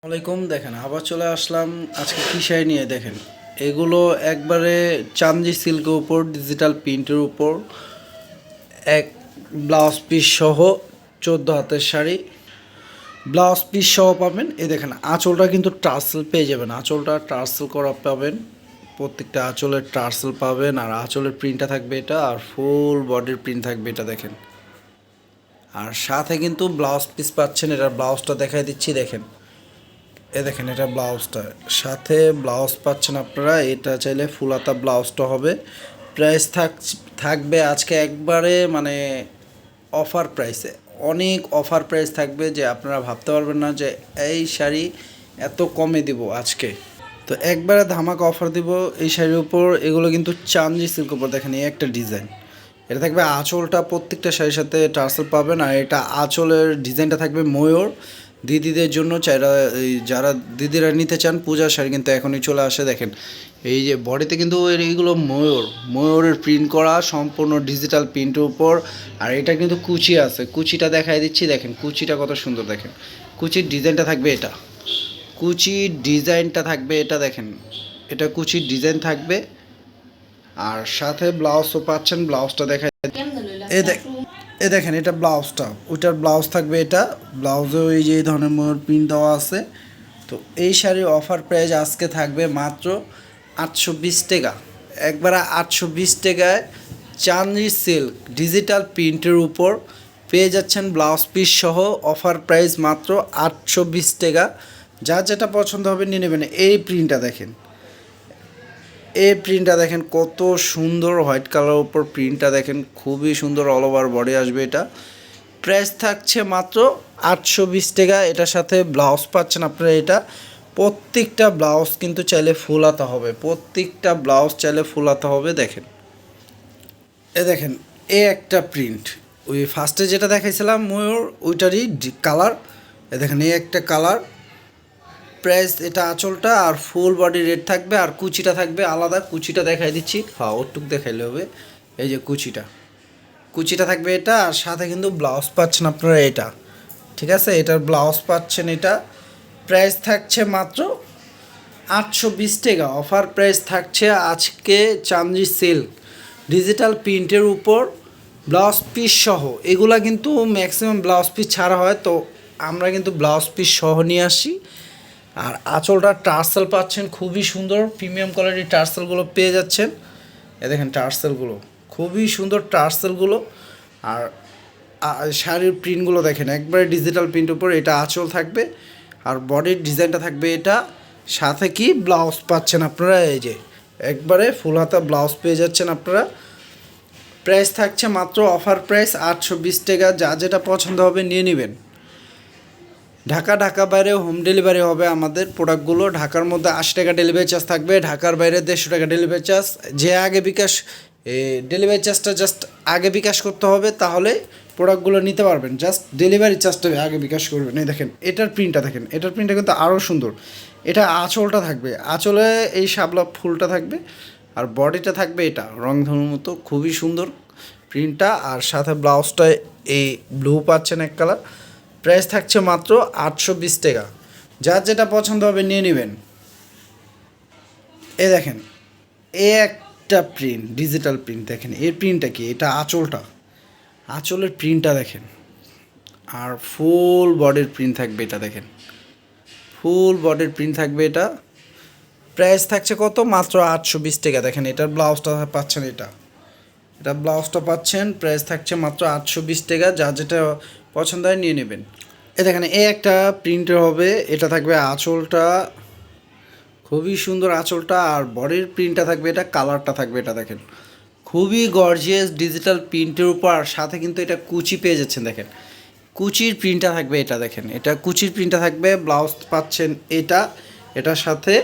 আসসালামাইকুম। দেখেন আবার চলে আসলাম আজকে কী শাড়ি নিয়ে। দেখেন এগুলো একবারে চান্দি সিল্কের উপর ডিজিটাল প্রিন্টের উপর এক ব্লাউজ পিস সহ 14 হাতের শাড়ি ব্লাউজ পিস সহ পাবেন। এই দেখেন আঁচলটা কিন্তু টার্সেল পেয়ে যাবেন, আঁচলটা টার্সেল করা পাবেন, প্রত্যেকটা আঁচলের টার্সেল পাবেন। আর আঁচলের প্রিন্টটা থাকবে এটা, আর ফুল বডির প্রিন্ট থাকবে এটা দেখেন। আর সাথে কিন্তু ব্লাউজ পিস পাচ্ছেন, এটার ব্লাউজটা দেখাই দিচ্ছি। দেখেন দেখেন এটা ব্লাউজটা, সাথে ব্লাউজ পাচ্ছেন আপনারা। এটা চাইলে ফুল হাতা ব্লাউজটা হবে। প্রাইস থাকবে আজকে একবারে মানে অফার প্রাইসে, অনেক অফার প্রাইস থাকবে যে আপনারা ভাবতে পারবেন না যে এই শাড়ি এত কমে দিব আজকে। তো একবারে ধামাকা অফার দিব এই শাড়ির উপর। এগুলো কিন্তু চান্দি সিল্কের উপর। দেখেন এই একটা ডিজাইন, এটা থাকবে আঁচলটা, প্রত্যেকটা শাড়ির সাথে টার্সেল পাবেন। আর এটা আঁচলের ডিজাইনটা থাকবে ময়ূর। দিদিদের জন্য যারা দিদিরা নিতে চান পূজার শাড়ি কিন্তু এখনই চলে আসে। দেখেন এই যে বডিতে কিন্তু এইগুলো ময়ূরের প্রিন্ট করা, সম্পূর্ণ ডিজিটাল প্রিন্টের উপর। আর এটা কিন্তু কুচি আছে, কুচিটা দেখাই দিচ্ছি। দেখেন কুচিটা কত সুন্দর। দেখেন কুচির ডিজাইনটা থাকবে এটা, কুচির ডিজাইনটা থাকবে এটা। দেখেন এটা কুচির ডিজাইন থাকবে। আর সাথে ব্লাউজও পাচ্ছেন, ব্লাউজটা দেখাই। দেখেন এটা ব্লাউজটা, ওইটার ব্লাউজ থাকবে এটা। ব্লাউজেও এই যে এই ধরনের ময়ূর প্রিন্ট দেওয়া আছে। তো এই শাড়ির অফার প্রাইস আজকে থাকবে মাত্র 820 টাকা। একবারে 820 টাকায় চান্দি সিল্ক ডিজিটাল প্রিন্টের উপর পেয়ে যাচ্ছেন ব্লাউজ পিস সহ। অফার প্রাইস মাত্র 820 টাকা। যার যেটা পছন্দ হবে নিয়ে নেবেন। এই প্রিন্টটা দেখেন, এই প্রিন্টটা দেখেন কত সুন্দর, হোয়াইট কালারের উপর প্রিন্টটা দেখেন, খুবই সুন্দর। অল ওভার বডি আসবে এটা। প্রাইস থাকছে মাত্র 820 টাকা। এটার সাথে ব্লাউজ পাচ্ছেন আপনারা। এটা প্রত্যেকটা ব্লাউজ কিন্তু চাইলে ফুল হাতা হবে, প্রত্যেকটা ব্লাউজ চাইলে ফুল হাতা হবে। দেখেন দেখেন এ একটা প্রিন্ট, ওই ফার্স্টে যেটা দেখাইছিলাম ময়ূর ওইটারই কালার। দেখেন এই একটা কালার। প্রাইস এটা আঁচলটা, আর ফুল বডি রেড থাকবে। আর কুচিটা থাকবে আলাদা, কুচিটা দেখাই দিচ্ছি। হ্যাঁ ওটুক দেখাইলে হবে। এই যে কুচিটা থাকবে এটা। আর সাথে কিন্তু ব্লাউজ পাচ্ছেন আপনারা এটা, ঠিক আছে। এটার ব্লাউজ পাচ্ছেন এটা। প্রাইস থাকছে মাত্র 820 টাকা। অফার প্রাইস থাকছে আজকে চান্দি সিল্ক ডিজিটাল প্রিন্টের উপর ব্লাউজ পিস সহ। এগুলা কিন্তু ম্যাক্সিমাম ব্লাউজ পিস ছাড়া হয়, তো আমরা কিন্তু ব্লাউজ পিস সহ নিয়ে আসি। আর আঁচলটা টার্সেল পাচ্ছেন, খুবই সুন্দর প্রিমিয়াম কোয়ালিটির টার্সেলগুলো পেয়ে যাচ্ছেন। দেখেন টার্সেলগুলো খুবই সুন্দর, টার্সেলগুলো। আর শাড়ির প্রিন্টগুলো দেখেন একবারে ডিজিটাল প্রিন্টের উপর। এটা আঁচল থাকবে, আর বডির ডিজাইনটা থাকবে এটা। সাথে কি ব্লাউজ পাচ্ছেন আপনারা, এই যে একবারে ফুল হাতা ব্লাউজ পেয়ে যাচ্ছেন আপনারা। প্রাইস থাকছে মাত্র অফার প্রাইস 820 টাকা। যা যেটা পছন্দ হবে নিয়ে নেবেন। ঢাকা বাইরে হোম ডেলিভারি হবে আমাদের প্রোডাক্টগুলো। ঢাকার মধ্যে 80 টাকা ডেলিভারি চার্জ থাকবে, ঢাকার বাইরে 150 টাকা ডেলিভারি চার্জ। যে আগে বিকাশ ডেলিভারি চার্জটা জাস্ট আগে বিকাশ করতে হবে, তাহলে প্রোডাক্টগুলো নিতে পারবেন। জাস্ট ডেলিভারি চার্জটা আগে বিকাশ করবেন। এই দেখেন এটার প্রিন্টটা দেখেন, এটার প্রিন্টটা কিন্তু আরও সুন্দর। এটা আঁচলটা থাকবে, আঁচলে এই শাপলা ফুলটা থাকবে। আর বডিটা থাকবে এটা রংধনুর মতো, খুবই সুন্দর প্রিন্টটা। আর সাথে ব্লাউজটা এই ব্লু পাচ্ছেন এক কালার। প্রাইস থাকছে মাত্র 820 টাকা। যার যেটা পছন্দ হবে নিয়ে নেবেন। এ দেখেন এ একটা প্রিন্ট, ডিজিটাল প্রিন্ট। দেখেন এর প্রিন্টটা কি, এটা আঁচলটা, আঁচলের প্রিন্টটা দেখেন। আর ফুল বডির প্রিন্ট থাকবে এটা। দেখেন ফুল বডির প্রিন্ট থাকবে এটা। প্রাইস থাকছে কত, মাত্র 820 টাকা। দেখেন এটার ব্লাউজটা পাচ্ছেন, এটা ব্লাউজটা পাচ্ছেন। প্রাইস থাকছে মাত্র 820 টাকা। যা যেটা পছন্দ হয় নিয়ে নেবেন। দেখেন এই একটা প্রিন্টের হবে, এটা থাকবে আঁচলটা, খুবই সুন্দর আঁচলটা। আর বডির প্রিন্টটা থাকবে এটা, কালারটা থাকবে এটা। দেখেন খুবই গর্জিয়াস ডিজিটাল প্রিন্টের উপর। আর সাথে কিন্তু এটা কুচি পেয়ে যাচ্ছেন। দেখেন কুচির প্রিন্টটা থাকবে এটা। দেখেন এটা কুচির প্রিন্টটা থাকবে। ব্লাউজ পাচ্ছেন এটা, এটার সাথে।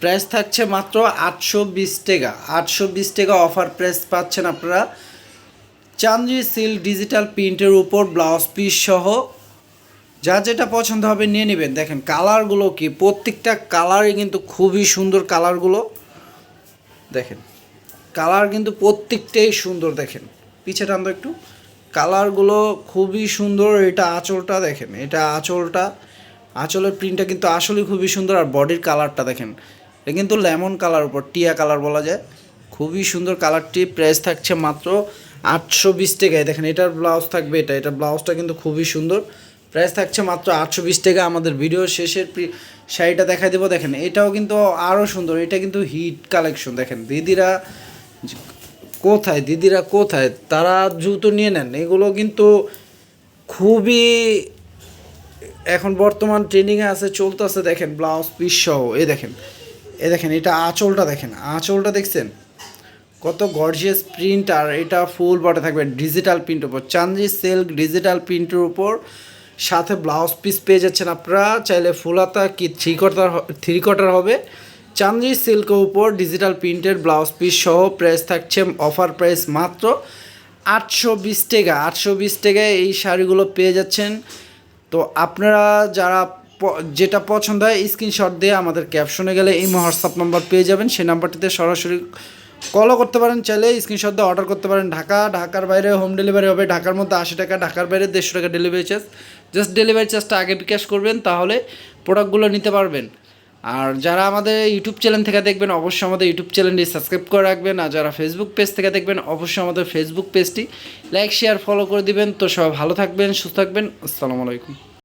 প্রাইস থাকছে মাত্র 820 টাকা। 820 টাকা অফার প্রাইস পাচ্ছেন আপনারা চান্দি সিল্ক ডিজিটাল প্রিন্টের উপর ব্লাউজ পিস সহ। যা যেটা পছন্দ হবে নিয়ে নেবেন। দেখেন কালারগুলো কি, প্রত্যেকটা কালারই কিন্তু খুবই সুন্দর কালারগুলো। দেখেন কালার কিন্তু প্রত্যেকটাই সুন্দর। দেখেন পিছে টানতো একটু, কালারগুলো খুবই সুন্দর। এটা আঁচলটা দেখেন, এটা আঁচলটা। আঁচলের প্রিন্টটা কিন্তু আসলে খুবই সুন্দর। আর বডির কালারটা দেখেন, এটা কিন্তু লেমন কালার উপর টিয়া কালার বলা যায়, খুবই সুন্দর কালারটি। প্রাইস থাকছে মাত্র 820 টাকায়। দেখেন এটার ব্লাউজ থাকবে, এটার ব্লাউজটা কিন্তু খুবই সুন্দর। প্রাইস থাকছে মাত্র 820 টাকা। আমাদের ভিডিও শেষের শাড়িটা দেখাই দেবো। দেখেন এটাও কিন্তু আরও সুন্দর, এটা কিন্তু হিট কালেকশন। দেখেন দিদিরা কোথায় তারা দ্রুত নিয়ে নেন, এগুলো কিন্তু খুবই এখন বর্তমান ট্রেন্ডিংয়ে আছে, চলতেছে। দেখেন ব্লাউজ পিস সহ, দেখেন এটা আঁচলটা দেখেন, আঁচলটা দেখছেন কত গর্জিয়াস প্রিন্ট। আর এটা ফুল বটে থাকবে ডিজিটাল প্রিন্টের উপর, চান্দি সিল্ক ডিজিটাল প্রিন্টের উপর, সাথে ব্লাউজ পিস পেয়ে যাচ্ছেন আপনারা। চাইলে ফুল হাতা কি থ্রি কোয়ার্টার হবে, চান্দি সিল্কের উপর ডিজিটাল প্রিন্টের ব্লাউজ পিস সহ। প্রাইস থাকছে অফার প্রাইস মাত্র 820 টাকা। 820 টাকায় এই শাড়িগুলো পেয়ে যাচ্ছেন। তো আপনারা যারা যেটা পছন্দ হয় স্ক্রিনশট দিয়ে আমাদের ক্যাপশনে গেলে এই হোয়াটসঅ্যাপ নাম্বার পেয়ে যাবেন, সেই নাম্বারটিতে সরাসরি কলও করতে পারেন, চাইলে স্ক্রিনশট দিয়ে অর্ডার করতে পারেন। ঢাকার বাইরে হোম ডেলিভারি হবে, ঢাকার মধ্যে 80 টাকা, ঢাকার বাইরে 150 টাকা ডেলিভারি চার্জ। জাস্ট ডেলিভারি চার্জটা আগে বিকাশ করবেন, তাহলে প্রোডাক্টগুলো নিতে পারবেন। আর যারা আমাদের ইউটিউব চ্যানেল থেকে দেখবেন অবশ্যই আমাদের ইউটিউব চ্যানেলটি সাবস্ক্রাইব করে রাখবেন। আর যারা ফেসবুক পেজ থেকে দেখবেন অবশ্যই আমাদের ফেসবুক পেজটি লাইক শেয়ার ফলো করে দিবেন। তো সবাই ভালো থাকবেন, সুস্থ থাকবেন। আসসালামু আলাইকুম।